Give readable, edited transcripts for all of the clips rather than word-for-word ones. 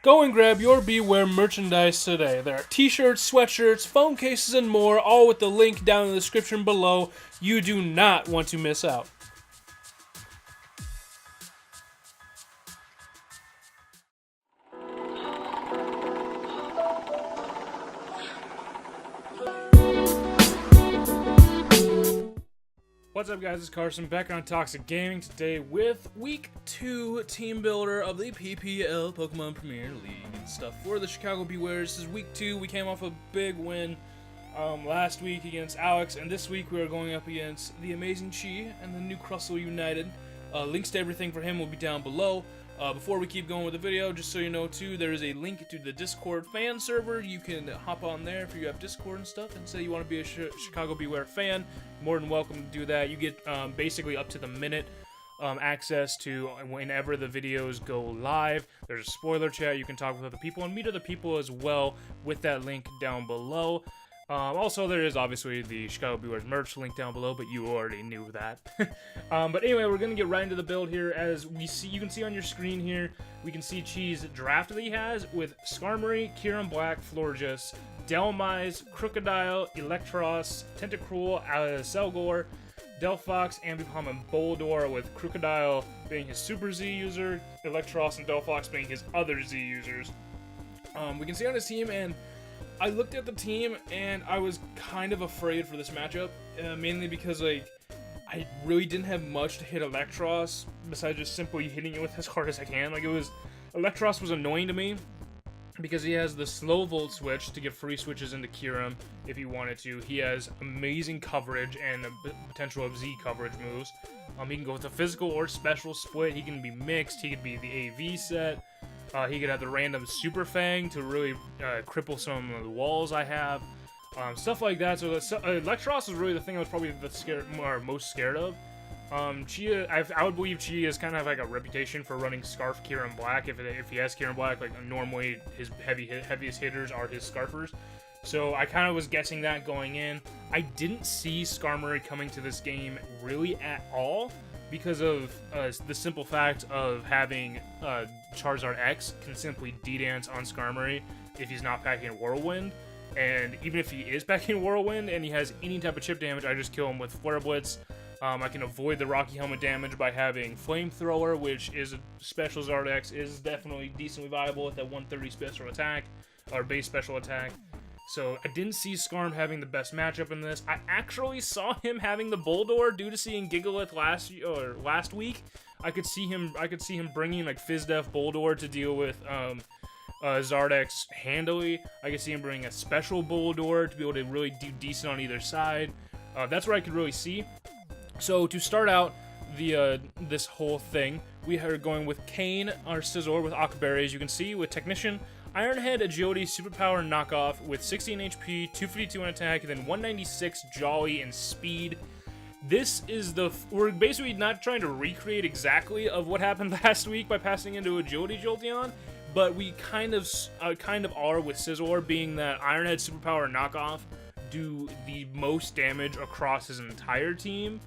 Go and grab your Bewear merchandise today. There are t-shirts, sweatshirts, phone cases, and more, all with the link down in the description below. You do not want to miss out. What's up, guys? It's Carson back on Toxic Gaming today with Week 2 Team Builder of the PPL Pokemon Premier League and stuff for the Chicago Bewears. This is Week 2. We came off a big win last week against Alex, and this week we are going up against the Amazing Chi and the Newcrustle United. Links to everything for him will be down below. Before we keep going with the video, just so you know too, there is a link to the Discord fan server. You can hop on there if you have Discord and stuff and say you want to be a Chicago Bewear fan. More than welcome to do that. You get basically up to the minute access to whenever the videos go live. There's a spoiler chat. You can talk with other people and meet other people as well with that link down below. Also, there is obviously the Chicago Bewears merch link down below, but you already knew that. But anyway, we're gonna get right into the build here. As we see, you can see on your screen here, we can see Chi's draft that he has with Skarmory, Kyurme Black, Florges, Delmise, Crocodile, Electros, Tentacruel, Selgor, Delphox, Ambipom, and Boldor, with Crocodile being his Super Z user, Electros and Delphox being his other Z users. We can see on his team, and I looked at the team and I was kind of afraid for this matchup, mainly because I really didn't have much to hit Electros besides just simply hitting it with as hard as I can. Electros was annoying to me because he has the slow volt switch to get free switches into Kyurem if he wanted to. He has amazing coverage and the potential of Z coverage moves. He can go with a physical or special split. He can be mixed. He could be the AV set. He could have the random Super Fang to really cripple some of the walls I have. Stuff like that. So Electros is really the thing I was probably most scared of. Chi, I would believe Chi is kind of like a reputation for running Scarf Kyurem Black. If he has Kyurem Black, like normally his heaviest hitters are his Scarfers. So I kind of was guessing that going in. I didn't see Skarmory coming to this game really at all, because of the simple fact of having Charizard X can simply D-Dance on Skarmory if he's not packing Whirlwind. And even if he is packing Whirlwind and he has any type of chip damage, I just kill him with Flare Blitz. I can avoid the Rocky Helmet damage by having Flamethrower, which is a special Zard X, is definitely decently viable with that 130 special attack, or base special attack. So I didn't see Skarm having the best matchup in this. I actually saw him having the Boldor due to seeing Gigalith last week. I could see him bringing like Fizdef Boldor to deal with Zardex handily. I could see him bringing a special Boldor to be able to really do decent on either side. That's where I could really see. So to start out this whole thing, we are going with Kane, our Scizor, with Aquaberry, as you can see, with Technician, Ironhead, Agility, Superpower, Knockoff with 16 HP, 252 in attack, and then 196 Jolly and Speed. This is we're basically not trying to recreate exactly of what happened last week by passing into Agility Jolteon, but we kind of are with Scizor, being that Ironhead, Superpower, and Knockoff do the most damage across his entire team.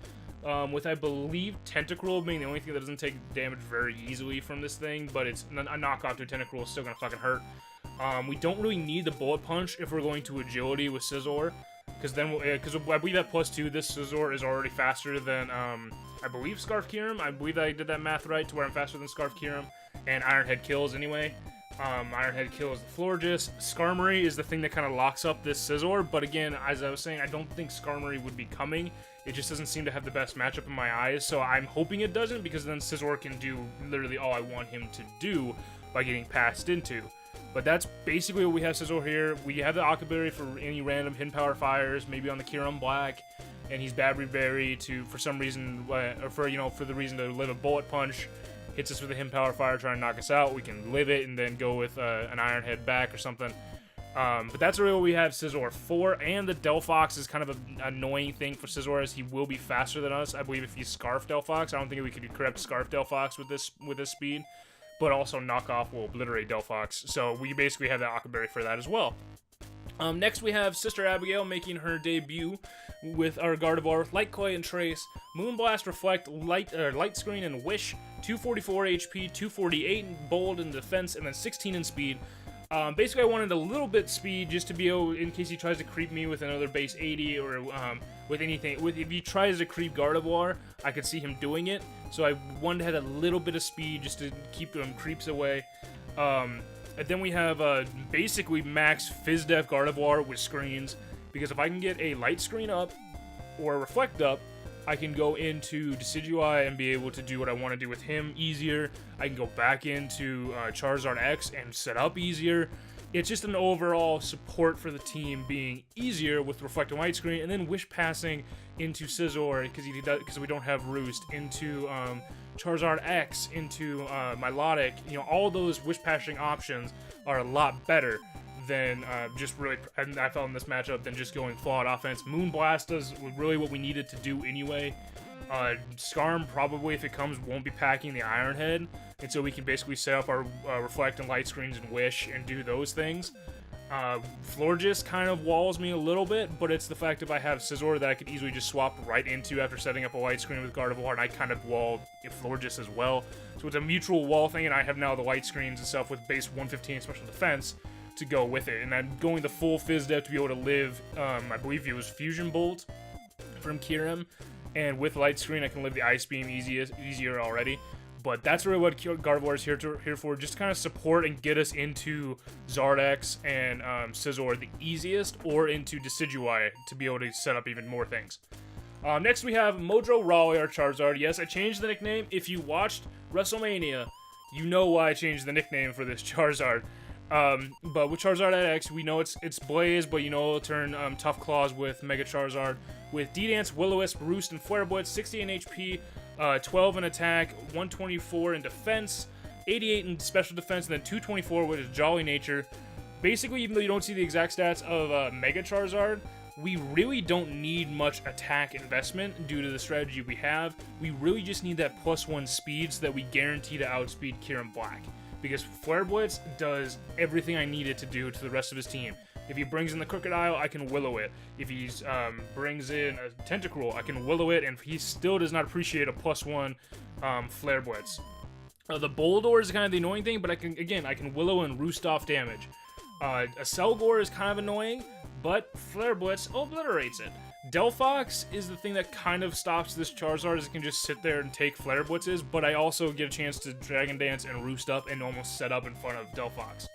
With, I believe, Tentacruel being the only thing that doesn't take damage very easily from this thing, but it's a knockoff to Tentacruel is still gonna fucking hurt. We don't really need the Bullet Punch if we're going to Agility with Scizor, because I believe at +2, this Scizor is already faster than, I believe, Scarf Kyurem. I believe I did that math right, to where I'm faster than Scarf Kyurem, and Ironhead kills anyway. Ironhead kills the Florges. Skarmory is the thing that kind of locks up this Scizor, but again, as I was saying, I don't think Skarmory would be coming. It just doesn't seem to have the best matchup in my eyes, so I'm hoping it doesn't, because then Scizor can do literally all I want him to do by getting passed into. But that's basically what we have Scizor here. We have the Aquaberry for any random Hidden Power Fires, maybe on the Kyurem Black, and he's Babry Berry to, for some reason, or for the reason to live a Bullet Punch. Hits us with a Hidden Power Fire trying to knock us out. We can live it and then go with an Ironhead back or something. But that's really what we have Scizor for, and the Delphox is kind of an annoying thing for Scizor, as he will be faster than us. I believe if he's Scarf Delphox, I don't think we could correct Scarf Delphox with this speed, but also Knockoff will obliterate Delphox, so we basically have the Aquaberry for that as well. Next we have Sister Abigail making her debut with our Gardevoir, Light Clay and Trace, Moonblast, Reflect, Light Screen, and Wish, 244 HP, 248 in Bold in Defense, and then 16 in Speed. Basically, I wanted a little bit speed just to be able, in case he tries to creep me with another base 80 or with anything. If he tries to creep Gardevoir, I could see him doing it. So I wanted to have a little bit of speed just to keep them creeps away. And then we have basically max Phys-Def Gardevoir with screens, because if I can get a Light Screen up or a Reflect up, I can go into Decidueye and be able to do what I want to do with him easier. I can go back into Charizard X and set up easier. It's just an overall support for the team being easier with Reflect and Light Screen, and then Wish Passing into Scizor because we don't have Roost, into Charizard X, into Milotic. You know, all those Wish Passing options are a lot better than just really, and I felt in this matchup, than just going full-out offense. Moonblast does really what we needed to do anyway. Skarm probably, if it comes, won't be packing the Iron Head, and so we can basically set up our Reflect and Light Screens and Wish and do those things. Florges kind of walls me a little bit, but it's the fact if I have Scizor that I could easily just swap right into after setting up a Light Screen with Gardevoir, and I kind of wall Florges as well. So it's a mutual wall thing, and I have now the Light Screens and stuff with base 115 Special Defense to go with it, and I'm going the full Phys-Def to be able to live, I believe it was Fusion Bolt from Kyurem, and with Light Screen I can live the Ice Beam easier already. But that's really what Gardevoir is here for, just to kind of support and get us into Zardex and Scizor the easiest, or into Decidueye to be able to set up even more things. Next we have Modro Raleigh, our Charizard. Yes, I changed the nickname. If you watched WrestleMania, you know why I changed the nickname for this Charizard. But with Charizard at X, we know it's Blaze, but you know it'll turn Tough Claws with Mega Charizard. With D-Dance, Will-O-Wisp, Roost, and Flare Blitz, 60 in HP, 12 in attack, 124 in defense, 88 in special defense, and then 224 with his Jolly Nature. Basically, even though you don't see the exact stats of Mega Charizard, we really don't need much attack investment due to the strategy we have. We really just need that +1 speed so that we guarantee to outspeed Kyurem Black. Because Flare Blitz does everything I need it to do to the rest of his team. If he brings in the Crocodile, I can Willow it. If he brings in a Tentacruel, I can Willow it, and he still does not appreciate a +1 Flare Blitz. The Boldor is kind of the annoying thing, but I can Willow and Roost off damage. A Selgor is kind of annoying, but Flare Blitz obliterates it. Delphox is the thing that kind of stops this Charizard, as it can just sit there and take Flare Blitzes, but I also get a chance to Dragon Dance and Roost up and almost set up in front of Delphox.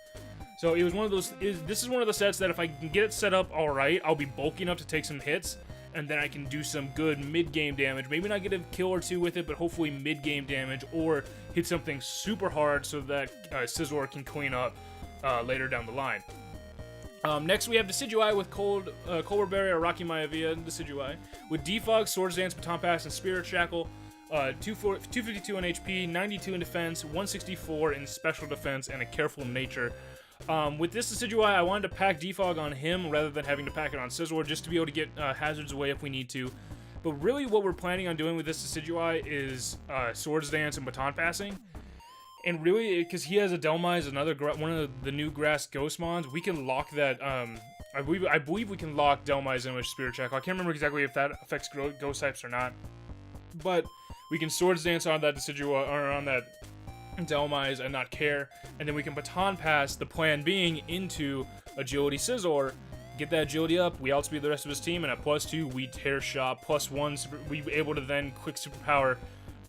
So it was one of those, this is one of the sets that if I can get it set up alright, I'll be bulky enough to take some hits, and then I can do some good mid-game damage. Maybe not get a kill or two with it, but hopefully mid-game damage, or hit something super hard so that Scizor can clean up later down the line. Next we have Decidueye with Colbur Berry or Rocky Maivia Decidueye. With Defog, Swords Dance, Baton Pass, and Spirit Shackle. 252 in HP, 92 in defense, 164 in special defense, and a careful nature. With this Decidueye, I wanted to pack Defog on him rather than having to pack it on Scizor, just to be able to get hazards away if we need to. But really what we're planning on doing with this Decidueye is Swords Dance and Baton Passing. And really, because he has a Dhelmise, one of the new grass Ghost Mons, we can lock that, I believe we can lock Dhelmise in with Spirit Shackle. I can't remember exactly if that affects Ghost types or not. But we can Swords Dance on that Decidueye, or on that Dhelmise and not care. And then we can Baton Pass, the plan being, into Agility Scizor. Get that agility up, we outspeed the rest of his team, and at +2, we tear shot. +1, we able to then quick superpower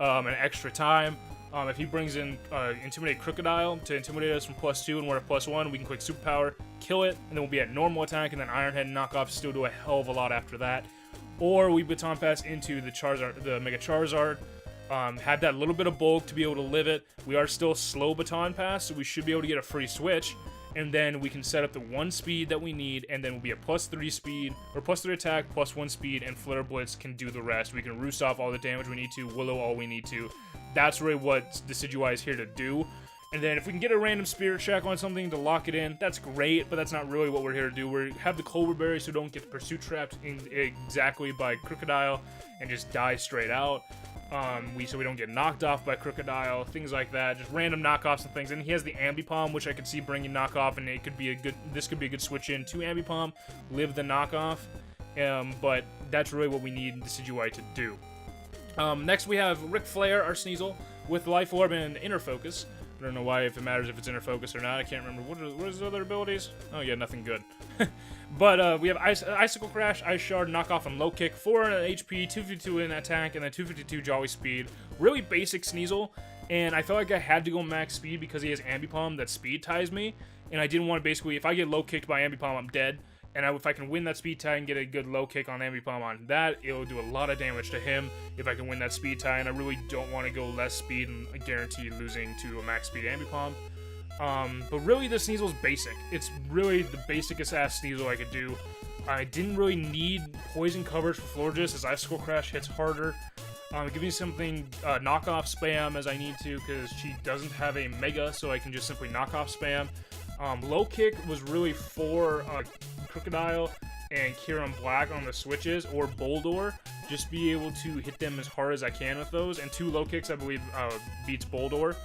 an extra time. If he brings in Intimidate Crocodile to intimidate us from +2 and we're at +1, we can quick superpower, kill it, and then we'll be at normal attack, and then Iron Head and knockoff still do a hell of a lot after that. Or we Baton Pass into the Charizard, the Mega Charizard, had that little bit of bulk to be able to live it. We are still slow Baton Pass, so we should be able to get a free switch, and then we can set up the 1 speed that we need, and then we'll be at +3 speed, or +3 attack, +1 speed, and Flare Blitz can do the rest. We can Roost off all the damage we need to, Willow all we need to. That's really what Decidueye is here to do. And then if we can get a random Spirit Shackle on something to lock it in, that's great, but that's not really what we're here to do. We have the Colbur Berry so don't get Pursuit Trapped exactly by Crocodile and just die straight out. So we don't get knocked off by Crocodile, things like that, just random knockoffs and things. And he has the Ambipom, which I could see bringing knockoff, and this could be a good switch in to Ambipom, live the knockoff. But that's really what we need Decidueye to do. Next we have Ric Flair, our Sneasel, with Life Orb and Inner Focus. I don't know why, if it matters if it's Inner Focus or not. I can't remember. What are his other abilities? Oh yeah, nothing good. But we have Icicle Crash, Ice Shard, Knockoff, and Low Kick, 400 HP, 252 in attack, and then 252 Jolly Speed. Really basic Sneasel, and I felt like I had to go max speed because he has Ambipom that speed ties me, and I didn't want to basically, if I get low kicked by Ambipom, I'm dead. And if I can win that speed tie and get a good low kick on Ambipom on that, it'll do a lot of damage to him if I can win that speed tie, and I really don't want to go less speed and guarantee losing to a max speed Ambipom. But really, the Sneasel's basic. It's really the basicest ass Sneasel I could do. I didn't really need poison coverage for Florges, as Icicle Crash hits harder. Give me something knockoff spam as I need to, because she doesn't have a Mega, so I can just simply knockoff spam. Low kick was really for Crocodile and Kyurem Black on the switches, or Boldor. Just be able to hit them as hard as I can with those. And 2 low kicks, I believe, beats Boldor.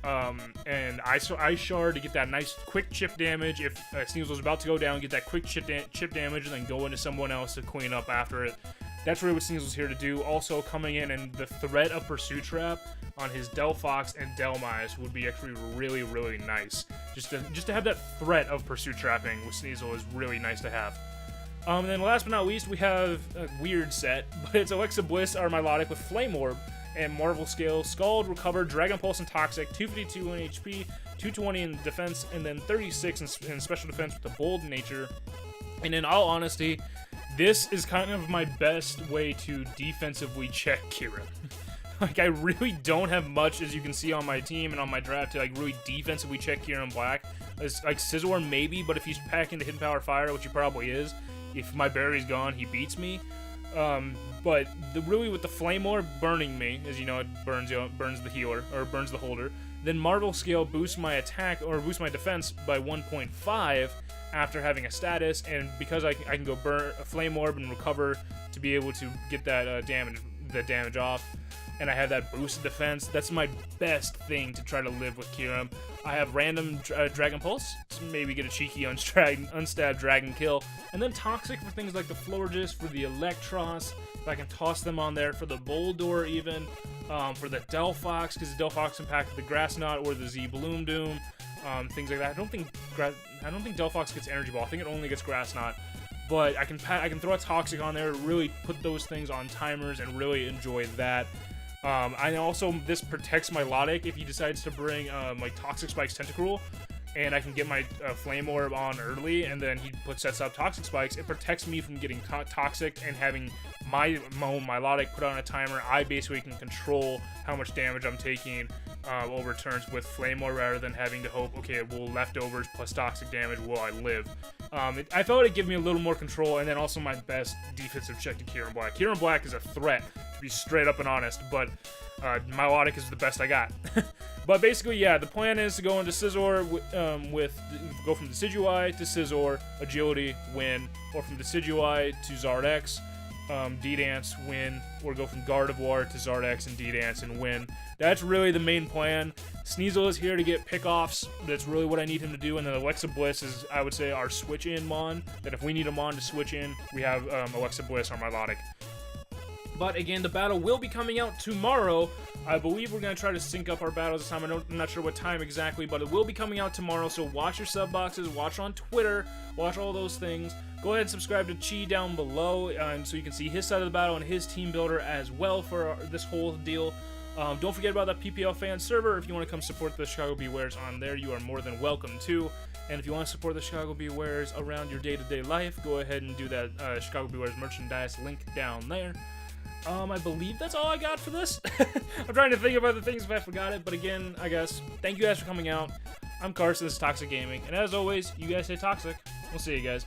And Ice Shard to get that nice quick chip damage. If Sneasel's about to go down, get that quick chip damage, and then go into someone else to clean up after it. That's really what Sneasel's here to do. Also coming in, and the threat of Pursuit Trap on his Delphox and Delmise would be actually really, really nice. Just to have that threat of Pursuit Trapping with Sneasel is really nice to have. And then last but not least, we have a weird set, but it's Alexa Bliss, our Milotic, with Flame Orb and Marvel Scale, Scald, Recover, Dragon Pulse, and Toxic, 252 in HP, 220 in defense, and then 36 in special defense with the Bold Nature. And in all honesty, this is kind of my best way to defensively check Kyurem. Like, I really don't have much, as you can see on my team and on my draft, to like really defensively check Kyurem Black. It's like Scizor maybe, but if he's packing the Hidden Power Fire, which he probably is, if my berry's gone, he beats me. But really with the Flame Orb burning me, as you know, it burns the healer, or burns the holder. Then Marvel Scale boosts my attack, or boosts my defense by 1.5 after having a status, and because I can go burn a Flame Orb and recover to be able to get that damage off, and I have that boosted defense, that's my best thing to try to live with Kyurem. I have random Dragon Pulse, so maybe get a cheeky unstab Dragon Kill, and then Toxic for things like the Florges, for the Electros, if I can toss them on there, for the Boldor even, for the Delphox, because the Delphox impacted the Grass Knot or the Z Bloom Doom, things like that. I don't think Delphox gets Energy Ball. I think it only gets Grass Knot. But I can throw a Toxic on there, really put those things on timers, and really enjoy that. I also, this protects Milotic if he decides to bring like Toxic Spikes Tentacruel, and I can get my Flame Orb on early, and then he sets up Toxic Spikes. It protects me from getting toxic and having my Milotic put on a timer. I basically can control how much damage I'm taking over turns with Flame Orb, rather than having to hope, okay, will leftovers plus toxic damage, will I live? I felt it'd give me a little more control, and then also my best defensive check to Kyurem Black. Kyurem Black is a threat, to be straight up and honest, but Milotic is the best I got. But basically, yeah, the plan is to go into Scizor go from Decidueye to Scizor, Agility, win, or from Decidueye to Zardex, D-Dance, win, or go from Gardevoir to Zardex and D-Dance and win. That's really the main plan. Sneasel is here to get pickoffs. That's really what I need him to do. And then Alexa Bliss is, I would say, our switch-in Mon. That if we need a Mon to switch in, we have Alexa Bliss, our Milotic. But again, the battle will be coming out tomorrow. I believe we're going to try to sync up our battles this time. I'm not sure what time exactly, but it will be coming out tomorrow. So watch your sub boxes, watch on Twitter, watch all those things. Go ahead and subscribe to Chi down below so you can see his side of the battle and his team builder as well for this whole deal. Don't forget about that PPL fan server. If you want to come support the Chicago Bewears on there, you are more than welcome to. And if you want to support the Chicago Bewears around your day-to-day life, go ahead and do that Chicago Bewears merchandise link down there. I believe that's all I got for this. I'm trying to think about the things if I forgot it, but again, I guess, thank you guys for coming out. I'm Carson, this is Toxic Gaming, and as always, you guys stay toxic. We'll see you guys.